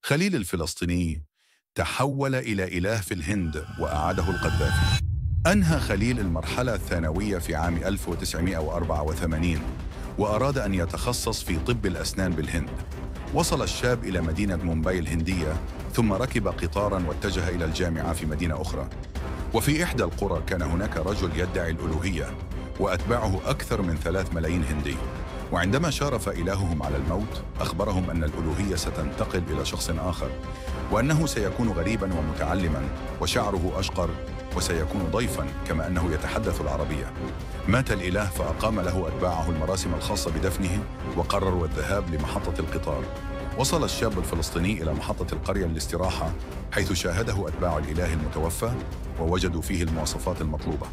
خليل الفلسطيني تحول إلى إله في الهند وأعاده القذافي. أنهى خليل المرحلة الثانوية في عام 1984 وأراد أن يتخصص في طب الأسنان بالهند. وصل الشاب إلى مدينة مومباي الهندية ثم ركب قطاراً واتجه إلى الجامعة في مدينة أخرى. وفي إحدى القرى كان هناك رجل يدعي الألوهية وأتباعه أكثر من 3 ملايين هندي. وعندما شارف إلههم على الموت أخبرهم أن الألوهية ستنتقل إلى شخص آخر وأنه سيكون غريباً ومتعلماً وشعره أشقر وسيكون ضيفاً كما أنه يتحدث العربية. مات الإله فأقام له أتباعه المراسم الخاصة بدفنه وقرروا الذهاب لمحطة القطار. وصل الشاب الفلسطيني إلى محطة القرية للاستراحة حيث شاهده أتباع الإله المتوفى ووجدوا فيه المواصفات المطلوبة.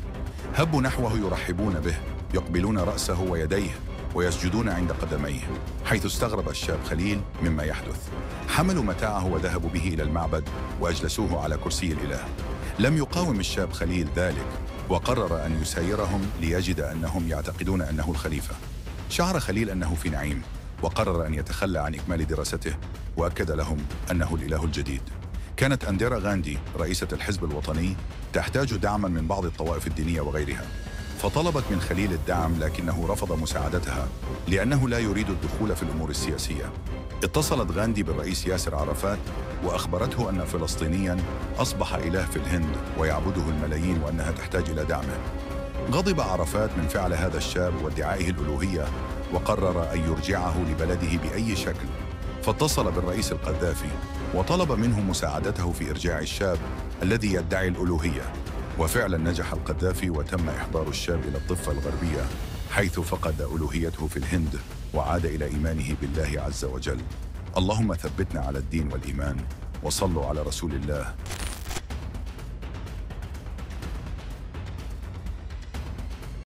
هبوا نحوه يرحبون به، يقبلون رأسه ويديه ويسجدون عند قدميه، حيث استغرب الشاب خليل مما يحدث. حملوا متاعه وذهبوا به إلى المعبد وأجلسوه على كرسي الإله. لم يقاوم الشاب خليل ذلك وقرر أن يسايرهم ليجد أنهم يعتقدون أنه الخليفة. شعر خليل أنه في نعيم وقرر أن يتخلى عن إكمال دراسته وأكد لهم أنه الإله الجديد. كانت أنديرا غاندي رئيسة الحزب الوطني تحتاج دعما من بعض الطوائف الدينية وغيرها، فطلبت من خليل الدعم لكنه رفض مساعدتها لأنه لا يريد الدخول في الأمور السياسية. اتصلت غاندي بالرئيس ياسر عرفات وأخبرته أن فلسطينياً أصبح إله في الهند ويعبده الملايين وأنها تحتاج إلى دعمه. غضب عرفات من فعل هذا الشاب وادعائه الألوهية وقرر أن يرجعه لبلده بأي شكل، فاتصل بالرئيس القذافي وطلب منه مساعدته في إرجاع الشاب الذي يدعي الألوهية. وفعلا نجح القذافي وتم إحضار الشاب إلى الضفة الغربية حيث فقد ألوهيته في الهند وعاد إلى إيمانه بالله عز وجل. اللهم ثبتنا على الدين والإيمان، وصلوا على رسول الله.